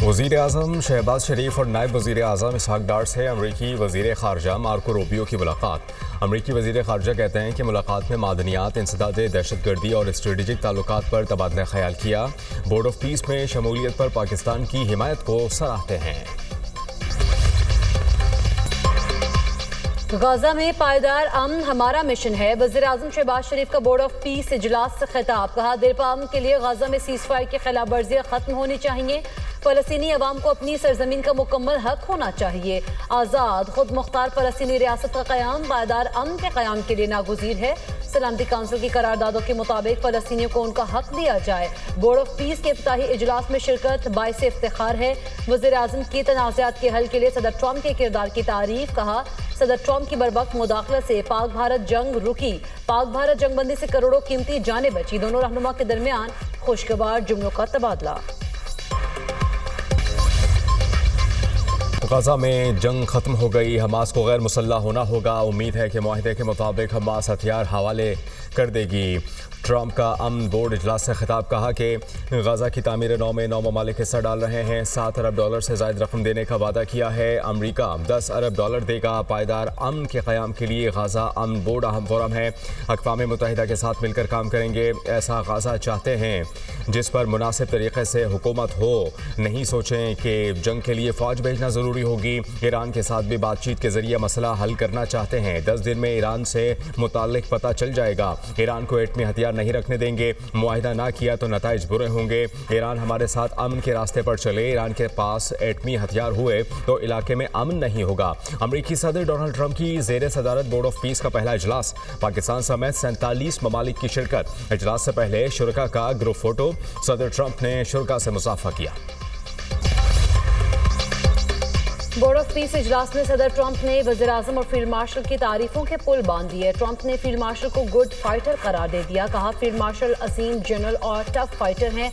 वज़ीर आज़म शहबाज शरीफ और नायब वज़ीर आज़म इसहाक डार से अमरीकी वज़ीर ख़ारजा मार्को रूबियो की मुलाकात। अमरीकी वज़ीर ख़ारजा कहते हैं कि मुलाकात में मादनियात, इंसदाद दहशतगर्दी और स्ट्रेटेजिक ताल्लुकात पर तबादला ख्याल किया। बोर्ड ऑफ पीस में शमूलियत पर पाकिस्तान की हिमायत को सराहते हैं। गाजा में पायदार अमन हमारा मिशन है। वज़ीर आज़म शहबाज शरीफ का बोर्ड ऑफ पीस इजलास से खिताब। कहा, देरपा अमन के लिए गाजा में सीज़ फायर की खिलाफ वर्जियाँ खत्म होनी चाहिए। फ़लस्तीनी अवाम को अपनी सरजमीन का मुकम्मल हक होना चाहिए। आज़ाद खुद मुख्तार फ़लस्तीनी रियासत का क़याम पायदार अमन के क़याम के लिए नागुज़ीर है। सलामती काउंसिल की करारदादों के मुताबिक फ़लस्तीनियों को उनका हक दिया जाए। बोर्ड ऑफ पीस के इफ्तिताही इजलास में शिरकत बाइस इफ्तिखार है। वज़ीर आज़म की तनाज़ात के हल के लिए सदर ट्रंप के किरदार की तारीफ। कहा, सदर ट्रंप की बरवक्त मुदाखलत से पाक भारत जंग रुकी। पाक भारत जंग बंदी से करोड़ों कीमती जानें बची। दोनों रहनुमा के दरमियान खुशगवार जुमलों का तबादला। गाजा में जंग खत्म हो गई, हमास को गैर मुसल्लह होना होगा। उम्मीद है कि मुआहदे के मुताबिक हमास हथियार हवाले कर देगी। ट्रंप का अमन बोर्ड इजलास से खिताब। कहा कि गाजा की तामीर नौ में 9 ममालिक हिस्सा डाल रहे हैं। $7 अरब से ज़ायद रकम देने का वादा किया है। अमरीका $10 अरब देगा। पायदार अमन के क़याम के लिए गाजा अमन बोर्ड अहम फोरम है। अक़वाम मुत्तहिदा के साथ मिलकर काम करेंगे। ऐसा गाजा चाहते हैं जिस पर मुनासिब तरीके से हुकूमत हो। नहीं सोचें कि जंग के लिए फ़ौज भेजना ज़रूरी होगी। ईरान के साथ भी बातचीत के ज़रिए मसला हल करना चाहते हैं। 10 दिन में ईरान से मुताल्लिक पता चल जाएगा। ईरान को एटमी हथियार नहीं रखने देंगे। मुआहिदा ना किया तो नताइज बुरे होंगे। ईरान हमारे साथ अमन के रास्ते पर चले। ईरान के पास एटमी हथियार हुए तो इलाके में अमन नहीं होगा। अमरीकी सदर डोनाल्ड ट्रंप की ज़ेर सदारत बोर्ड ऑफ पीस का पहला इजलास। पाकिस्तान समेत 47 ममालिक की शिरकत। इजलास से पहले शुरका का ग्रुप फोटो। सदर ट्रंप ने शुरका से मुसाफा किया। बोर्ड ऑफ पीस इजलास में सदर ट्रंप ने वज़ीर आज़म और फील्ड मार्शल की तारीफों के पुल बांध दिए। ट्रंप ने फील्ड मार्शल को गुड फाइटर करार दे दिया। कहा, फील्ड मार्शल अजीम जनरल और टफ फाइटर हैं।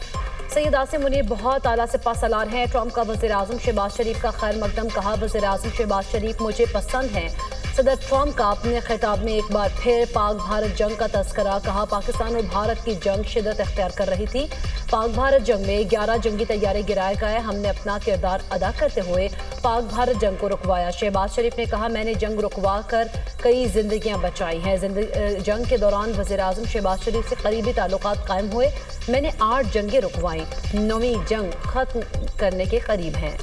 सैयद आसिम मुनीर बहुत आला सिपा सलार हैं। ट्रंप का वज़ीर आज़म शहबाज शरीफ का खैर मकदम। कहा, वज़ीर आज़म शहबाज शरीफ मुझे पसंद हैं। सदर ट्रंप का अपने खिताब में एक बार फिर पाक भारत जंग का तस्करा। कहा, पाकिस्तान और भारत की जंग शिद्दत अख्तियार कर रही थी। पाक भारत जंग में 11 जंगी तैयारे गिराए गए। हमने अपना किरदार अदा करते हुए पाक भारत जंग को रुकवाया। शहबाज शरीफ ने कहा, मैंने जंग रुकवा कर कई जिंदगियां बचाई हैं। जंग के दौरान वज़ीर आज़म शहबाज शरीफ से करीबी ताल्लुकात कायम हुए। मैंने 8 जंगें रुकवाई। 9वीं जंग खत्म करने के करीब हैं।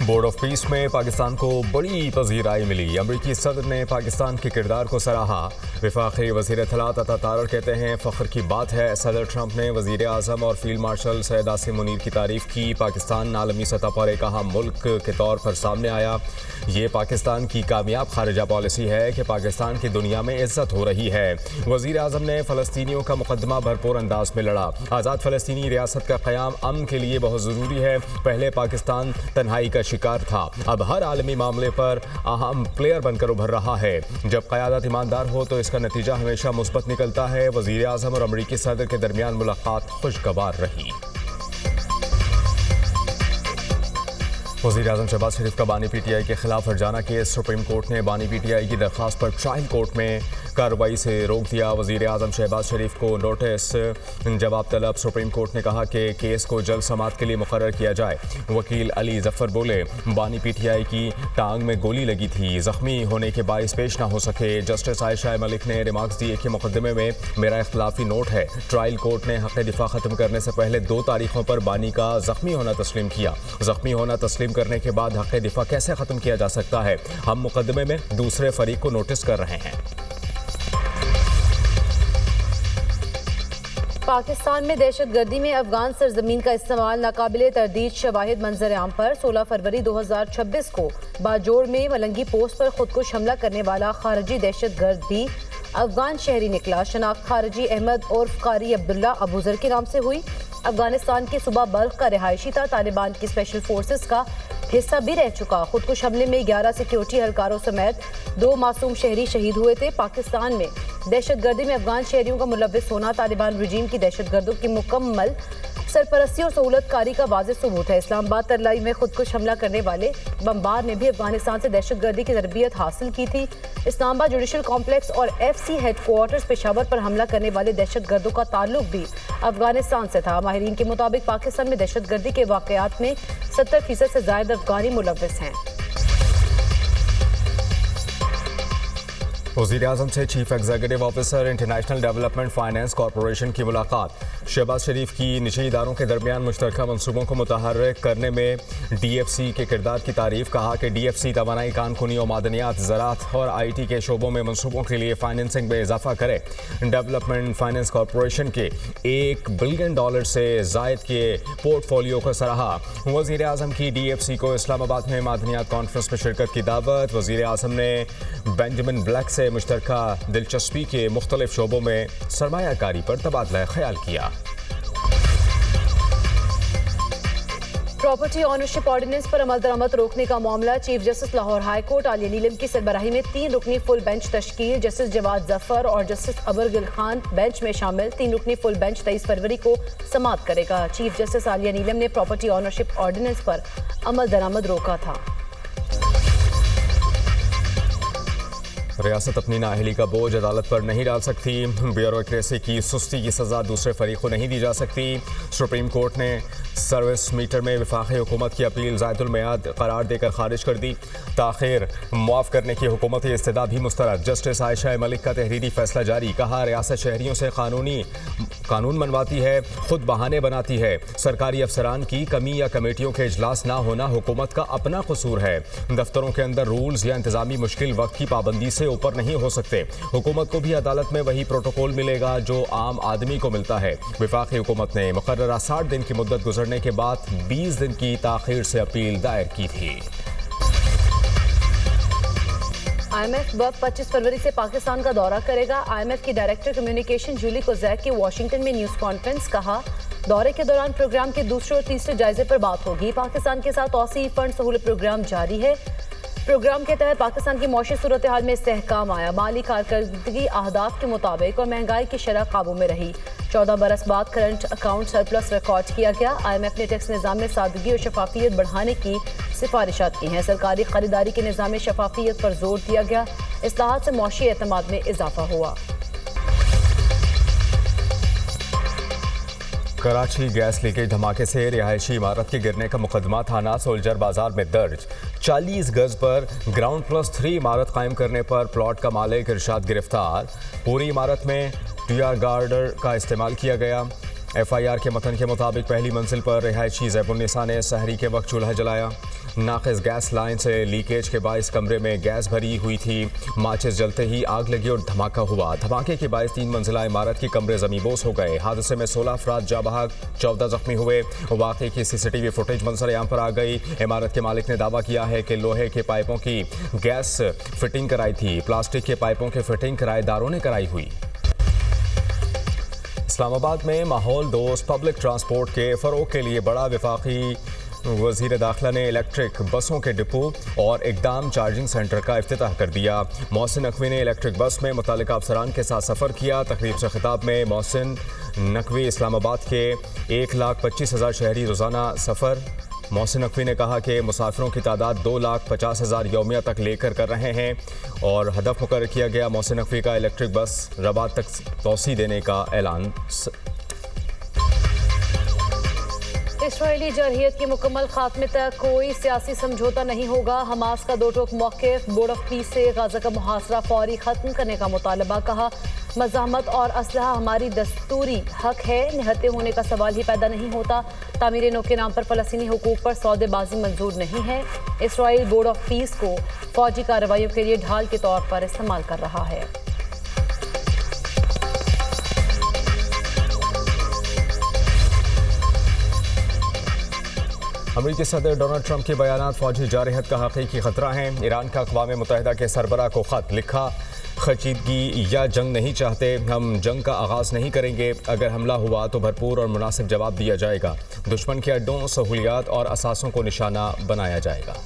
बोर्ड ऑफ पीस में पाकिस्तान को बड़ी पज़ीराई मिली। अमरीकी सदर ने पाकिस्तान के किरदार को सराहा। वफाकी वज़ीर इत्तलात अता तारर कहते हैं, फ़ख्र की बात है। सदर ट्रंप ने वज़ीर आज़म और फील्ड मार्शल सैयद आसिम मुनीर की तारीफ़ की। पाकिस्तान आलमी सतह पर एक अहम मुल्क के तौर पर सामने आया। ये पाकिस्तान की कामयाब खारिजा पॉलिसी है कि पाकिस्तान की दुनिया में इज्जत हो रही है। वज़ीर आज़म ने फ़लस्तीनियों का मुकदमा भरपूर अंदाज में लड़ा। आज़ाद फ़लस्तीनी रियासत का क़याम अमन के लिए बहुत ज़रूरी है। पहले पाकिस्तान तन्हाई का शिकार था, अब हर आलमी मामले पर अहम प्लेयर बनकर उभर रहा है। जब क़यादत ईमानदार हो तो इसका नतीजा हमेशा मुस्बत निकलता है। वज़ीर आज़म और अमरीकी सदर के दरमियान मुलाकात खुशगवार रही। वज़ीर आज़म शहबाज शरीफ का बानी PTI के खिलाफ हर्जाना केस। सुप्रीम कोर्ट ने बानी PTI की दरख्वास्त पर ट्रायल कोर्ट में कार्रवाई से रोक दिया। वज़ीर आज़म शहबाज शरीफ को नोटिस जवाब तलब। सुप्रीम कोर्ट ने कहा कि केस को जल्द समाअत के लिए मुकर्रर किया जाए। वकील अली जफ़र बोले, बानी PTI की टांग में गोली लगी थी, ज़ख्मी होने के बाइस पेश ना हो सके। जस्टिस आयशा मलिक ने रिमार्क्स दिए कि मुकदमे में मेरा इख्तलाफी नोट है। ट्रायल कोर्ट ने हक़ दिफा ख़त्म करने से पहले 2 तारीखों पर बानी का ज़ख्मी होना तस्लीम किया। ज़ख्मी होना तस्लीम करने के बाद हक़ दिफा कैसे ख़त्म किया जा सकता है? हम मुकदमे में दूसरे फरीक को नोटिस कर रहे हैं। पाकिस्तान में दहशतगर्दी में अफगान सरजमीन का इस्तेमाल नाकाबिले तरदीद शवाहिद मंजर आम पर। 16 फरवरी 2026 को बाजोड़ में मलंगी पोस्ट पर खुदकुश हमला करने वाला खारजी दहशतगर्द भी अफगान शहरी निकला। शनाख्त खारजी अहमद उर्फ कारी अब्दुल्ला अबूजर के नाम से हुई। अफगानिस्तान के सूबा बल्ख का रिहायशी था। तालिबान की स्पेशल फोर्सेस का हिस्सा भी रह चुका। खुदकुश हमले में 11 सिक्योरिटी एहलकारों समेत 2 मासूम शहरी शहीद हुए थे। पाकिस्तान में दहशतगर्दी में अफगान शहरियों का मुलव्विस होना तालिबान रजीम की दहशतगर्दों की मुकम्मल सरपरस्ती और सहूलतकारी का वाज़ेह सबूत है। इस्लामाबाद तरलाई में खुदकुश हमला करने वाले बमबार ने भी अफगानिस्तान से दहशतगर्दी की तरबियत हासिल की थी। इस्लामाबाद जुडिशल कॉम्प्लेक्स और FC हेडक्वार्टर्स पेशावर पर हमला करने वाले दहशतगर्दों का ताल्लुक भी अफगानिस्तान से था। माहिरीन के मुताबिक पाकिस्तान में दहशतगर्दी के वाक़यात में 70% से ज़ायद अफगानी मुलव्विस हैं। वज़ीर-ए-आज़म से chief executive officer international development finance corporation की मुलाकात। शहबाज शरीफ की निजी इदारों के दरमियान मुश्तरका मनसूबों को मुतहर्रिक करने में DFC के किरदार की तारीफ। कहा कि DFC तवानाई, कानूनी और मादनियात, ज़राअत और IT के शोबों में मनसूबों के लिए फाइनेंसिंग में इजाफा करे। डेवलपमेंट फाइनेंस कॉरपोरेशन के $1 बिलियन से ज़ायद के पोर्टफोलियो को सराहा। वज़ीर-ए-आज़म की DFC को इस्लामाबाद में मादनियात कॉन्फ्रेंस में शिरकत की दावत। वज़ीर-ए-आज़म ने बेंजामिन ब्लैक से मुश्तरका दिलचस्पी के मुख्तलिफ शोबों में सरमायाकारी पर तबादला ख्याल किया। प्रॉपर्टी ऑनरशिप ऑर्डिनेंस पर अमल दरामद रोकने का मामला। Chief justice Lahore high court Aalia Neelum की सरबराही में 3 रुकनी फुल बेंच तश्कील। जस्टिस जवाद जफर और जस्टिस अबर गिल खान बेंच में शामिल। 3 रुकनी फुल बेंच 23 फरवरी को समाअत करेगा। चीफ जस्टिस आलिया नीलम ने प्रॉपर्टी ऑनरशिप ऑर्डिनेंस पर अमल दरामद रोका था। रियासत अपनी नाअहली का बोझ अदालत पर नहीं डाल सकती। ब्यूरोक्रेसी की सुस्ती की सज़ा दूसरे फरीक को नहीं दी जा सकती। सुप्रीम कोर्ट ने सर्विस मीटर में वफाकी हुकूमत की अपील ज़ायदुल मियाद करार देकर खारिज कर दी। ताख़िर मुआफ़ करने की हुकूमती इस्तदा भी मुस्तरद। जस्टिस आयशा मलिक का तहरीरी फैसला जारी। कहा, रियासत शहरियों से कानून मनवाती है, खुद बहाने बनाती है। सरकारी अफसरान की कमी या कमेटियों के इजलास ना होना हुकूमत का अपना कसूर है। दफ्तरों के अंदर रूल्स या इंतजामी मुश्किल वक्त की पाबंदी से ऊपर नहीं हो सकते। हुकूमत को भी अदालत में वही प्रोटोकॉल मिलेगा जो आम आदमी को मिलता है। वफाकी हुकूमत ने मुकर्ररा 60 दिन की मुद्दत गुजरने के बाद 20 दिन की ताख़ीर से अपील दायर की थी। IMF 25 फरवरी से पाकिस्तान का दौरा करेगा। IMF की डायरेक्टर कम्युनिकेशन जूली कोज़ैक की वाशिंगटन में न्यूज़ कॉन्फ्रेंस। कहा, दौरे के दौरान प्रोग्राम के दूसरे और तीसरे जायजे पर बात होगी। पाकिस्तान के साथ तौसीई फंड सहूलत प्रोग्राम जारी है। प्रोग्राम के तहत पाकिस्तान की मौशी सूरत हाल में इस्तेहकाम आया। माली कारकर्दगी अहदाफ के मुताबिक और महंगाई की शरह काबू में रही। 14 बरस बाद करंट अकाउंट सरप्लस रिकॉर्ड किया गया। IMF ने टैक्स निज़ाम में सादगी और शफाफियत बढ़ाने की सिफारिशात की हैं। सरकारी खरीदारी के निज़ाम में शफाफियत पर जोर दिया गया। इस्लाहात से मौशी एतमाद में इजाफा हुआ। कराची गैस लीकेज धमाके से रिहायशी इमारत के गिरने का मुकदमा थाना सोल्जर बाजार में दर्ज। 40 गज पर ग्राउंड +3 इमारत कायम करने पर प्लॉट का मालिक इरशाद गिरफ्तार। पूरी इमारत में TR गार्डर का इस्तेमाल किया गया। FIR के मतन के मुताबिक पहली मंजिल पर रिहायशी ज़ैबुन्निसा ने सहरी के वक्त चूल्हा जलाया। नाक़िस गैस लाइन से लीकेज के बायस कमरे में गैस भरी हुई थी। माचिस जलते ही आग लगी और धमाका हुआ। धमाके के बायस 3 मंजिला इमारत के कमरे ज़मींबोस हो गए। हादसे में 16 अफराद जाँ बहक, 14 जख्मी हुए। वाक़े की CCTV फुटेज मंजर-ए-आम पर आ गई। इमारत के मालिक ने दावा किया है कि लोहे के पाइपों की गैस फिटिंग कराई थी। प्लास्टिक के पाइपों की फिटिंग किराएदारों ने कराई हुई। इस्लामाबाद में माहौल दोस्त पब्लिक ट्रांसपोर्ट के फ़रोग के लिए बड़ा वफाकी वज़ीर दाखिला ने इलेक्ट्रिक बसों के डिपो और इकदाम चार्जिंग सेंटर का इफ्तिताह कर दिया। मोहसिन नकवी ने इलेक्ट्रिक बस में मुतालिका अफसरान के साथ सफ़र किया। तकरीब से खिताब में मोहसिन नकवी इस्लामाबाद के 1,25,000 शहरी रोज़ाना सफ़र। मोहसिन नकवी ने कहा कि मुसाफिरों की तादाद 2,50,000 यौमिया तक लेकर कर रहे हैं और हदफ मुकर्रर किया गया। मोहसिन नकवी का इलेक्ट्रिक बस रबात तक तोसी देने का ऐलान। इसराइली जरहियत के मुकम्मल खात्मे तक कोई सियासी समझौता नहीं होगा। हमास का दो टोक मौक़िफ़। बोर्ड ऑफ पीस से गाज़ा का मुहासरा फौरी ख़त्म करने का मुतालबा। कहा, मज़ाहमत और असलहा हमारी दस्तूरी हक है, निहत्ते होने का सवाल ही पैदा नहीं होता। तामीर नो के नाम पर फ़लस्तीनी हुकूक पर सौदेबाजी मंजूर नहीं है। इसराइल बोर्ड ऑफ पीस को फ़ौजी कार्रवाइयों के लिए ढाल के तौर पर इस्तेमाल कर रहा है। अमेरिकी सदर डोनाल्ड ट्रंप के बयानात फौजी जारहत का हकीकी खतरा है। ईरान का अक़वाम मुत्तहिदा के सरबराह को ख़त लिखा, खचीदगी या जंग नहीं चाहते, हम जंग का आगाज़ नहीं करेंगे। अगर हमला हुआ तो भरपूर और मुनासिब जवाब दिया जाएगा। दुश्मन के अड्डों, सहूलियात और असासों को निशाना बनाया जाएगा।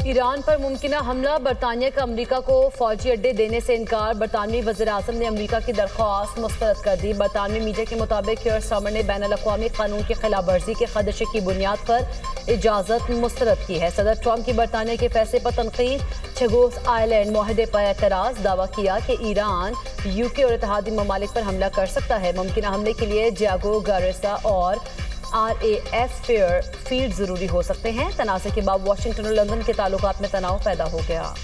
ईरान पर मुमकिन हमला, बरतानिया का अमरीका को फौजी अड्डे देने से इनकार। बरतानवी वज़ीर-ए-आज़म ने अमरीका की दरख्वास्त मुस्तरद कर दी। बरतानवी मीडिया के मुताबिक कियर स्टारमर ने बैनुल-अक़वामी कानून की खिलाफ वर्जी के खदशे की बुनियाद पर इजाज़त मुस्तरद की है। सदर ट्रंप की बरतानिया के फैसले पर तनकीद, चगोस आइलैंड मुआहदे पर एतराज़, दावा किया कि ईरान यूके और इत्तेहादी ममालिक पर हमला कर सकता है। मुमकिन हमले के लिए डियागो गार्सिया और RAF फेयर फील्ड जरूरी हो सकते हैं। तनाज़े के बाद वाशिंगटन और लंदन के ताल्लुकात में तनाव पैदा हो गया।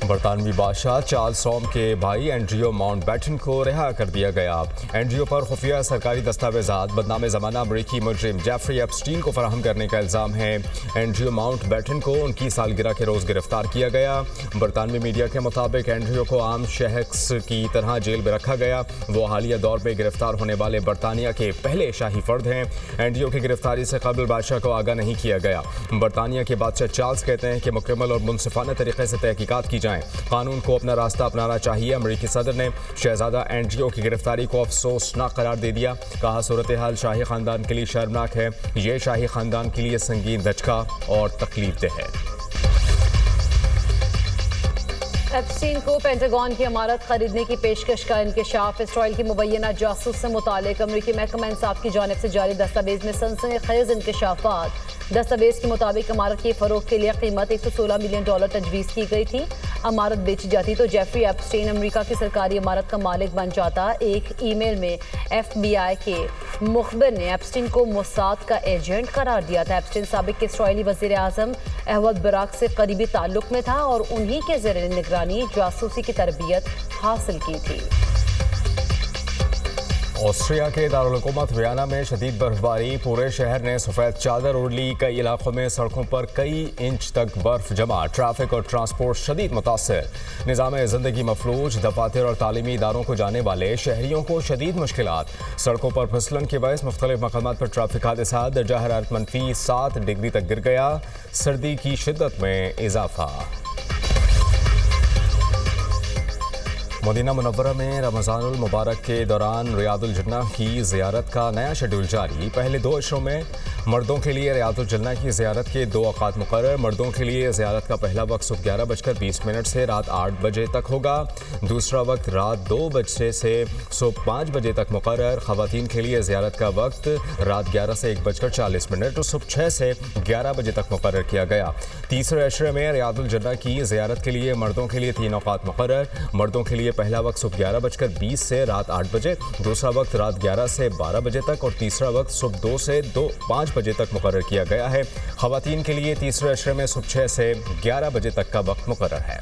बरतानवी बादशाह चार्ल्स सॉम के भाई एंड्रियो माउंटबेटन को रिहा कर दिया गया। एंड्रियो पर खुफिया सरकारी दस्तावेजात बदनाम ज़माना अमरीकी मुजरिम जेफरी एप्स्टीन को फराहम करने का इल्ज़ाम है। एंड्रियो माउंटबेटन को उनकी सालगिरह के रोज़ गिरफ्तार किया गया। बरतानवी मीडिया के मुताबिक एंड्रियो को आम शख्स की तरह जेल में रखा गया। वो हालिया दौर में गिरफ्तार होने वाले बरतानिया के पहले शाही फर्द हैं। एंड्रियो की गिरफ्तारी से कबल बादशाह को आगाह नहीं किया गया। बरतानिया के बादशाह चार्ल्स कहते हैं कि मुकम्मल और मुनसिफाना तरीके से तहकीकात की जाए, कानून को अपना रास्ता अपनाना चाहिए। अमरीकी सदर ने शहजादा एंड्रियो की गिरफ्तारी को अफसोसनाक करार दे दिया। कहा, सूरत हाल शाही खानदान के लिए शर्मनाक है। ये शाही खानदान के लिए संगीन धचका और तकलीफदेह है। एप्स्टीन को पेंटागन की इमारत खरीदने की पेशकश का इंकशाफ। इसराइल की मुबैना जासूस से मुतालिक अमरीकी महकमा इंसाफ की जानिब से जारी दस्तावेज में सनसनीखेज इंकशाफात। दस्तावेज के मुताबिक इमारत के फरोख के लिए कीमत $116 मिलियन तजवीज़ की गई थी। इमारत बेची जाती तो जेफरी एप्स्टीन अमरीका की सरकारी इमारत का मालिक बन जाता। एक ईमेल में FBI के मुखबिर ने एप्स्टीन को मोसाद का एजेंट करार दिया था। एप्स्टीन साबिक इसराइली वज़ीर-ए-आज़म एहमद बराक से करीबी ताल्लुक में था और उन्हीं के ज़रिए निगरानी जासूसी की तरबियत हासिल की थी। ऑस्ट्रिया के दारुल-हुकूमत वियना में शदीद बर्फबारी, पूरे शहर ने सफ़ेद चादर ओढ़ ली। कई इलाकों में सड़कों पर कई इंच तक बर्फ जमा, ट्रैफिक और ट्रांसपोर्ट शदीद मुतासर। निज़ाम ज़िंदगी मफलूज, दफातर और तालीमी इदारों को जाने वाले शहरियों को शदीद मुश्किलात। सड़कों पर फिसलन के बायस मुख्तलिफ मकामात पर ट्रैफिक हादसा, दर्जा हरारत -7 डिग्री तक गिर गया। सर्दी की शिद्दत में इजाफा। मदीना मुनव्वरा में रमज़ानुल मुबारक के दौरान रियादुल जन्नह की ज़ियारत का नया शेड्यूल जारी। पहले 2 अशरों में मर्दों के लिए रियादुल जन्नह की ज़ियारत के 2 औक़ात मुक़र्रर। मर्दों के लिए ज़ियारत का पहला वक्त सुबह 11:20 से रात 8 बजे तक होगा। दूसरा वक्त रात 2 बजे से सुबह 5 बजे तक मुक़र्रर। ख़वातीन के लिए ज़ियारत का वक्त रात 11 से 1:40 और सुबह 6 से 11 बजे तक मुक़र्रर किया गया। तीसरे अशरे में रियादुल जन्नह की ज़ियारत के लिए मर्दों के लिए 3 औक़ात मुक़र्रर। मर्दों के लिए पहला वक्त सुबह 11:20 से रात 8 बजे, दूसरा वक्त रात 11 से 12 बजे तक और तीसरा वक्त सुबह 2 से 5 बजे तक मुकर्रर किया गया है। ख़वातीन के लिए तीसरे अशरे में सुबह 6 से 11 बजे तक का वक्त मुकर्रर है।